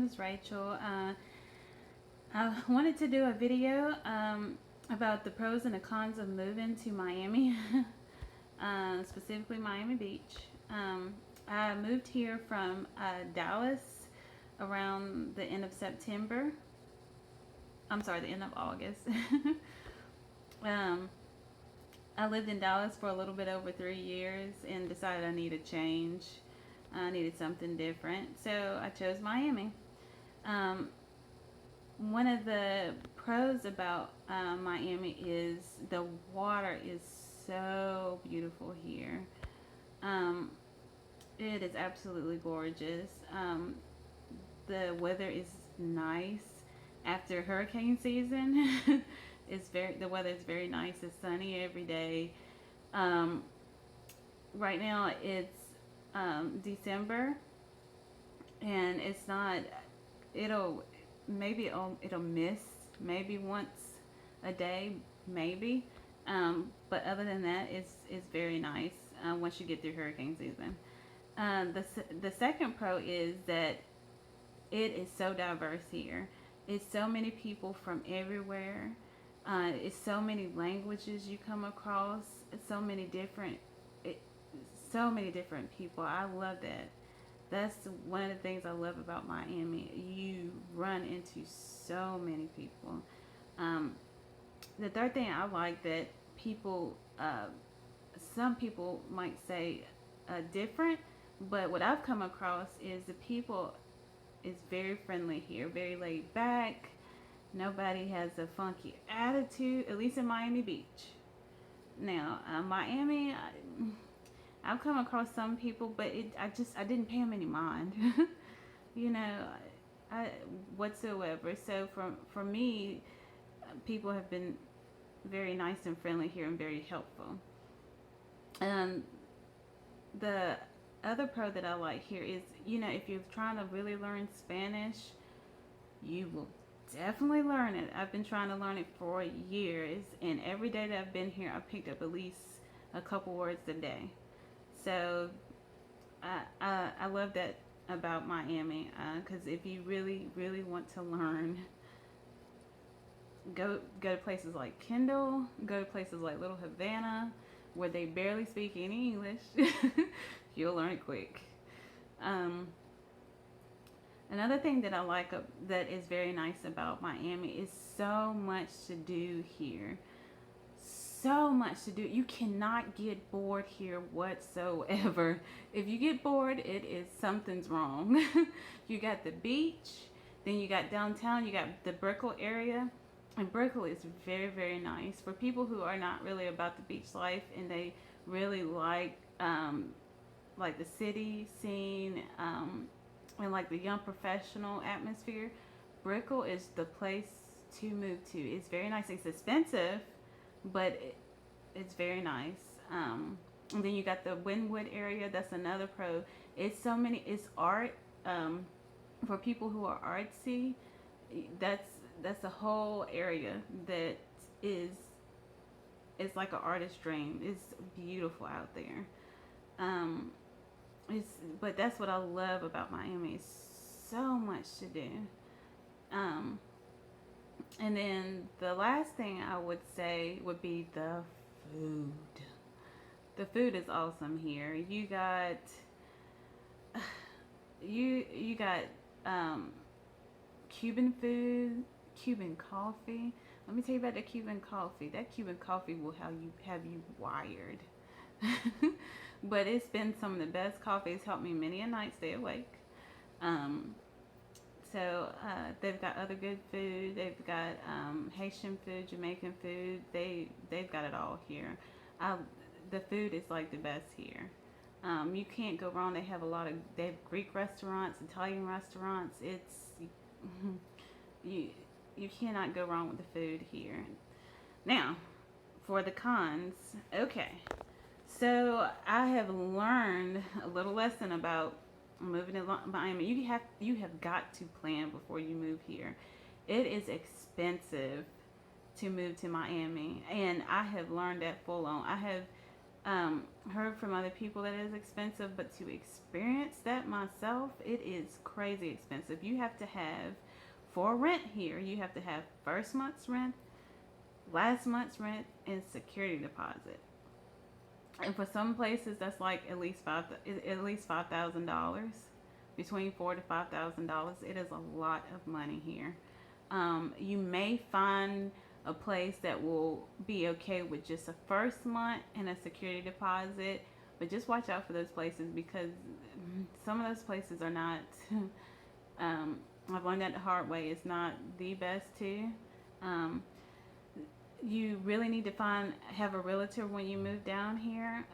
name is Rachel. I wanted to do a video about the pros and the cons of moving to Miami, specifically Miami Beach. I moved here from Dallas around the end of September. I'm sorry, the end of August. um, I lived in Dallas for a little bit over 3 years and decided I needed change. I needed something different, so I chose Miami. Um, One of the pros about Miami is the water is so beautiful here. Um, it is absolutely gorgeous. The weather is nice after hurricane season. The weather is very nice. It's sunny every day. Um, right now it's December, and it's not. It'll it'll miss maybe once a day, maybe. But other than that, it's very nice once you get through hurricane season. The second pro is that it is so diverse here. It's so many people from everywhere. It's so many languages you come across. It's it, so many different people. I love that. That's one of the things I love about Miami. You run into so many people. Um, the third thing I like that some people might say different, but what I've come across is the people is very friendly here, very laid back. Nobody has a funky attitude, at least in Miami Beach. Now, Miami, I've come across some people, but I didn't pay them any mind, you know, I whatsoever. So for me, people have been very nice and friendly here and very helpful. Um, the other pro that I like here is, if you're trying to really learn Spanish, you will definitely learn it. I've been trying to learn it for years, and every day that I've been here, I've picked up at least a couple words a day. So I love that about Miami, because if you really, really want to learn, go to places like Kendall, go to places like Little Havana, where they barely speak any English. You'll learn it quick. Um, Another thing that I like that is very nice about Miami is so much to do here. So much to do. You cannot get bored here whatsoever. If you get bored, something's wrong. You got the beach, then you got downtown, you got the Brickell area. And Brickell is very, very nice for people who are not really about the beach life and they really like the city scene, and like the young professional atmosphere. Brickell is the place to move to. It's very nice. It's expensive, but it's very nice. And then you got the Wynwood area. That's another pro. It's art. For people who are artsy, that's a whole area that is it's like an artist's dream. It's beautiful out there. Um, but that's what I love about Miami. It's so much to do. Um, and then the last thing I would say would be the food. The food is awesome here. You got Cuban food, Cuban coffee. Let me tell you about the Cuban coffee. That Cuban coffee will have you wired. But it's been some of the best coffee. It's helped me many a night stay awake. Um, they've got other good food. They've got Haitian food, Jamaican food. They've got it all here. The food is like the best here. You can't go wrong. They have Greek restaurants, Italian restaurants. You cannot go wrong with the food here. Now, for the cons, okay. So I have learned a little lesson about moving to Miami. You have got to plan before you move here. It is expensive to move to Miami, and I have learned that full on. heard from other people that it is expensive, but to experience that myself, it is crazy expensive. You have to have, for rent here, you have to have first month's rent, last month's rent, and security deposit. And for some places, that's like $5,000, between $4,000 to $5,000. It is a lot of money here. You may find a place that will be okay with just a first month and a security deposit, but just watch out for those places because some of those places are not. um, I've learned that the hard way. It's not the best too. Um, you really need to have a realtor when you move down here,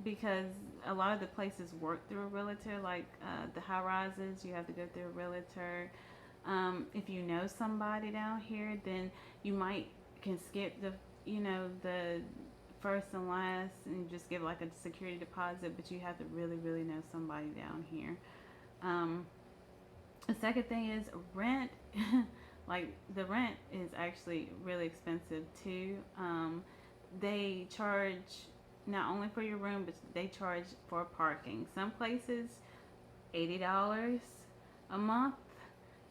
because a lot of the places work through a realtor, like the high rises. You have to go through a realtor. If you know somebody down here, then you might can skip the first and last and just give like a security deposit, but you have to really really know somebody down here. Um, the second thing is rent. Like the rent is actually really expensive too. They charge not only for your room, but they charge for parking. Some places $80 a month.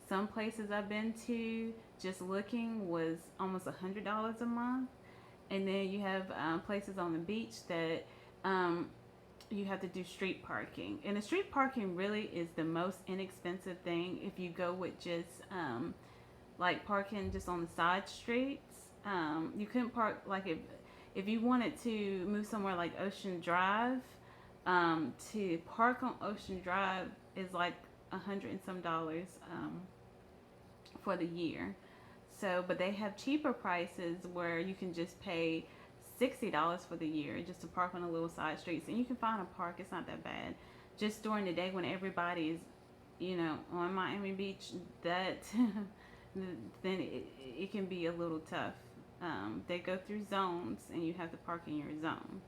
Some places I've been to, just looking, was almost $100 a month. And then you have places on the beach that you have to do street parking. And the street parking really is the most inexpensive thing if you go with just like parking just on the side streets. You couldn't park like if you wanted to move somewhere like Ocean Drive. To park on Ocean Drive is like $100 and some for the year. So, but they have cheaper prices where you can just pay $60 for the year just to park on the little side streets, and you can find a park. It's not that bad. Just during the day when everybody's, on Miami Beach, that then it can be a little tough. They go through zones, and you have to park in your zone.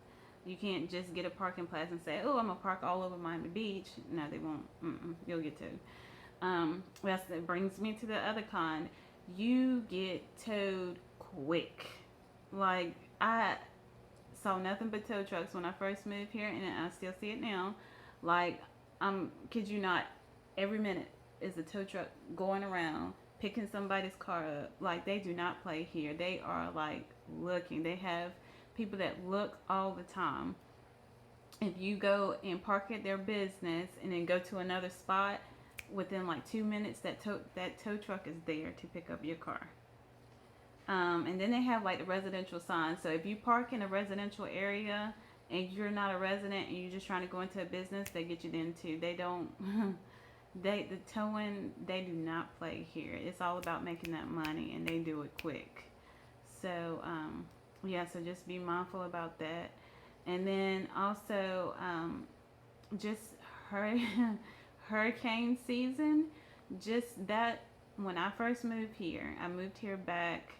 You can't just get a parking place and say, "Oh, I'm gonna park all over Miami Beach." No, they won't. You'll get towed. That brings me to the other con. You get towed quick. Like I saw nothing but tow trucks when I first moved here, and I still see it now. Like kid you not, every minute is a tow truck going around picking somebody's car up. Like they do not play here. They are like looking. They have people that look all the time. If you go and park at their business and then go to another spot, within like 2 minutes, that tow truck is there to pick up your car. And then they have like the residential signs. So if you park in a residential area and you're not a resident and you're just trying to go into a business, they get you then too. They don't. The towing, they do not play here. It's all about making that money, and they do it quick. So yeah, so just be mindful about that. And then also just hurricane season. Just that, when I first moved here, I moved here back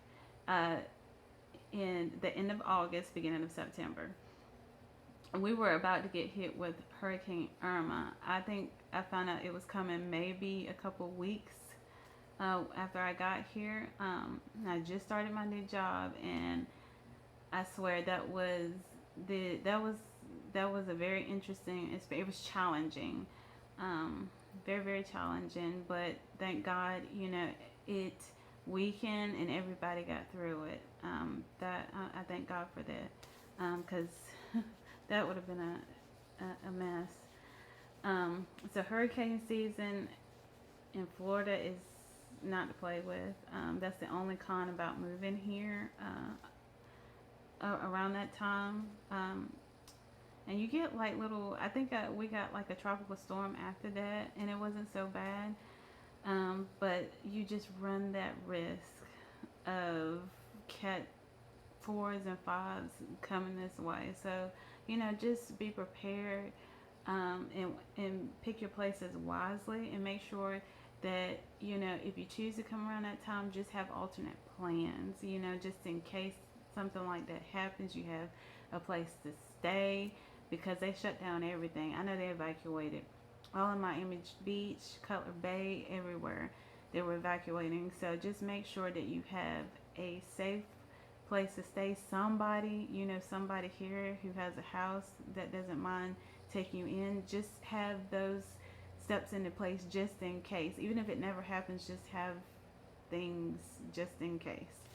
in the end of August, beginning of September. We were about to get hit with Hurricane Irma. I think I found out it was coming maybe a couple weeks after I got here. I just started my new job, and I swear that was a very interesting. It was challenging, very very challenging. But thank God, it weakened and everybody got through it. I thank God for that, because that would have been a mess. So hurricane season in Florida is not to play with. That's the only con about moving here around that time. And you get like little, I think we got like a tropical storm after that, and it wasn't so bad. But you just run that risk of cat 4s and 5s coming this way. So, just be prepared, and pick your places wisely, and make sure that, if you choose to come around that time, just have alternate plans, just in case something like that happens, you have a place to stay, because they shut down everything. I know they evacuated all in Miami Beach, Cutler Bay, everywhere they were evacuating. So just make sure that you have a safe place to stay. Somebody, somebody here who has a house that doesn't mind taking you in, just have those steps into place just in case. Even if it never happens, just have things just in case.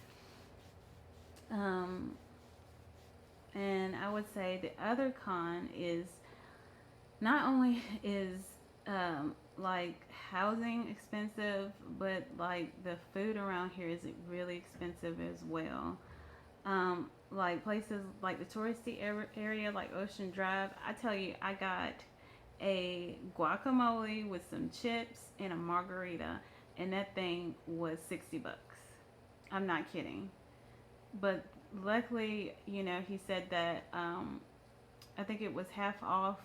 Um, and I would say the other con is not only is like housing expensive, but like the food around here is really expensive as well. Like places like the touristy area, like Ocean Drive. I tell you, I got a guacamole with some chips and a margarita, and that thing was $60. I'm not kidding. But luckily, he said that I think it was half off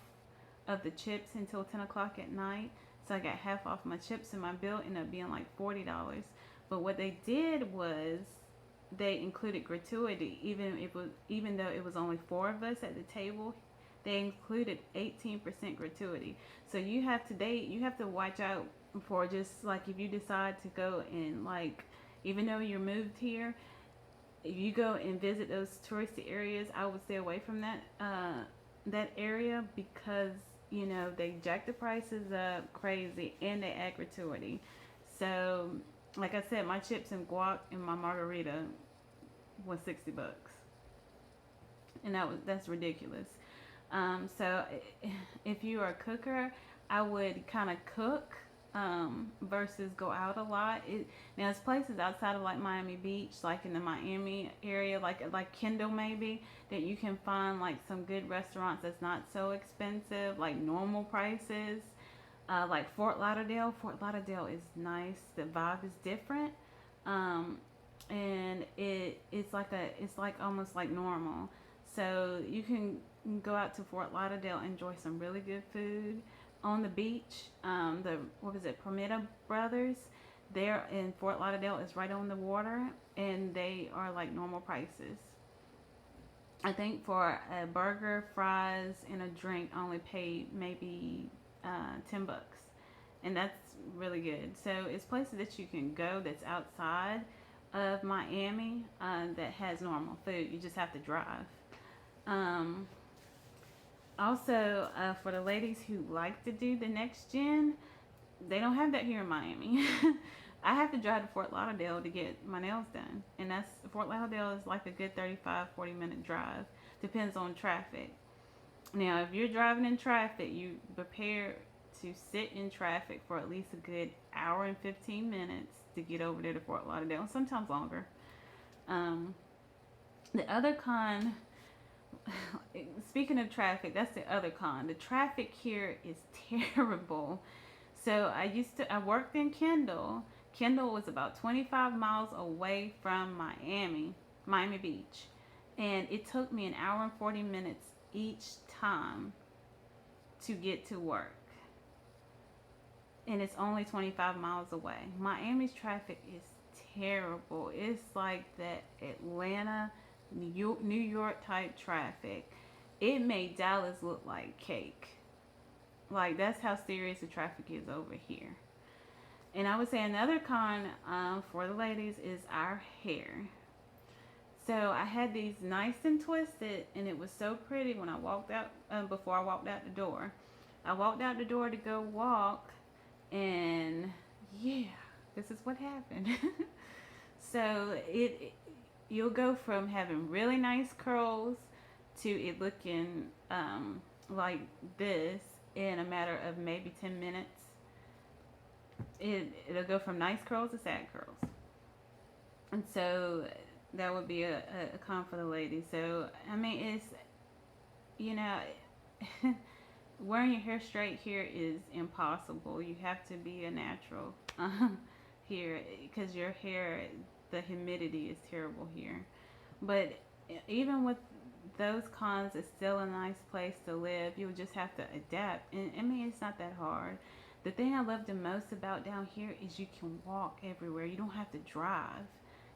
of the chips until 10 o'clock at night. So I got half off my chips, and my bill ended up being like $40. But what they did was they included gratuity, even though it was only four of us at the table. They included 18% gratuity. So you have to watch out for, just like, if you decide to go and, like, even though you're moved here, if you go and visit those touristy areas, I would stay away from that area, because they jack the prices up crazy and they add gratuity. So, like I said, my chips and guac and my margarita was $60, and that's ridiculous. So if you are a cooker, I would kind of cook versus go out a lot. Now, there's places outside of like Miami Beach, like in the Miami area, like Kendall maybe, that you can find like some good restaurants that's not so expensive, like normal prices. Like Fort Lauderdale. Fort Lauderdale is nice. The vibe is different, and it's like almost like normal. So you can go out to Fort Lauderdale, enjoy some really good food on the beach. The what was it, Prometa Brothers? There in Fort Lauderdale is right on the water, and they are like normal prices. I think for a burger, fries, and a drink, I only paid maybe $10, and that's really good. So it's places that you can go that's outside of Miami that has normal food. You just have to drive. Um, Also, for the ladies who like to do the next gen, they don't have that here in Miami. I have to drive to Fort Lauderdale to get my nails done. And Fort Lauderdale is like a good 35-40 minute drive. Depends on traffic. Now, if you're driving in traffic, you prepare to sit in traffic for at least a good hour and 15 minutes to get over there to Fort Lauderdale, sometimes longer. Um, the other con, speaking of traffic, that's the other con. The traffic here is terrible. So I worked in Kendall. Kendall was about 25 miles away from Miami Beach. And it took me an hour and 40 minutes each time to get to work. And it's only 25 miles away. Miami's traffic is terrible. It's like that Atlanta, New York type traffic. It made Dallas look like cake. Like, that's how serious the traffic is over here. And I would say another con for the ladies is our hair. So I had these nice and twisted, and it was so pretty when I walked out, before I walked out the door. I walked out the door to go walk, and yeah, this is what happened. So you'll go from having really nice curls to it looking like this in a matter of maybe 10 minutes. It'll go from nice curls to sad curls. And so that would be a con for the ladies. So, I mean, it's, you know, wearing your hair straight here is impossible. You have to be a natural here, because your hair, the humidity is terrible here. But even with those cons, it's still a nice place to live. You'll just have to adapt. And I mean, it's not that hard. The thing I love the most about down here is you can walk everywhere. You don't have to drive.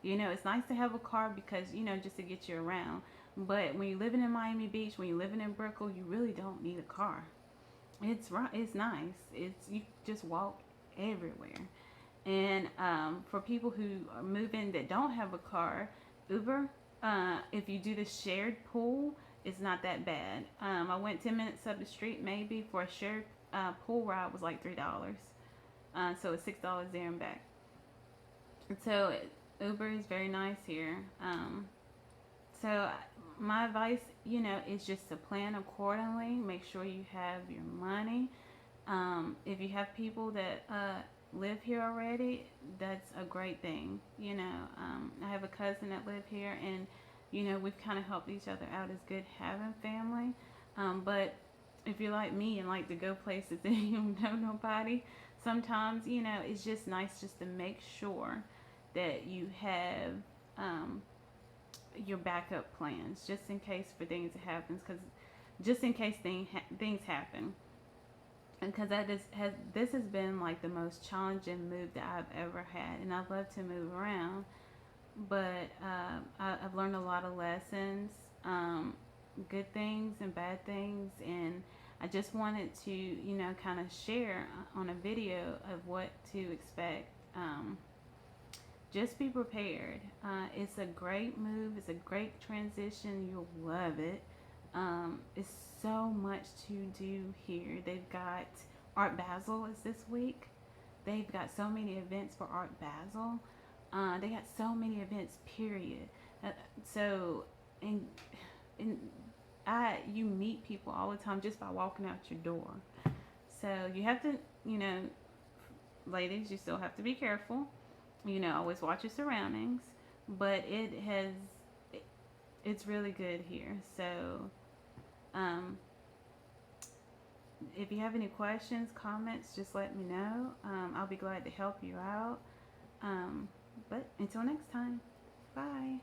You know, it's nice to have a car because, you know, just to get you around. But when you're living in Miami Beach, when you're living in Brickell, you really don't need a car. It's right. It's nice. You just walk everywhere. And for people who are moving that don't have a car, Uber if you do the shared pool, it's not that bad. I went 10 minutes up the street maybe for a shared pool ride was like $3. So it's $6 there and back. And so Uber is very nice here. So my advice, is just to plan accordingly. Make sure you have your money. If you have people that live here already, that's a great thing. I have a cousin that live here, and we've kind of helped each other out. It's good having family. But if you're like me and like to go places and you don't know nobody, sometimes it's just nice just to make sure that you have your backup plans just in case for things that happens, because just in case things happen. Because this has been like the most challenging move that I've ever had, and I love to move around, but I've learned a lot of lessons, good things and bad things, and I just wanted to kind of share on a video of what to expect. Just be prepared. It's a great move. It's a great transition. You'll love it. It's so much to do here. They've got Art Basel is this week. They've got so many events for Art Basel. They got so many events, period. So, and you meet people all the time just by walking out your door. So you have to, ladies, you still have to be careful. Always watch your surroundings. But it's really good here. So, if you have any questions, comments, just let me know. I'll be glad to help you out. But until next time, bye.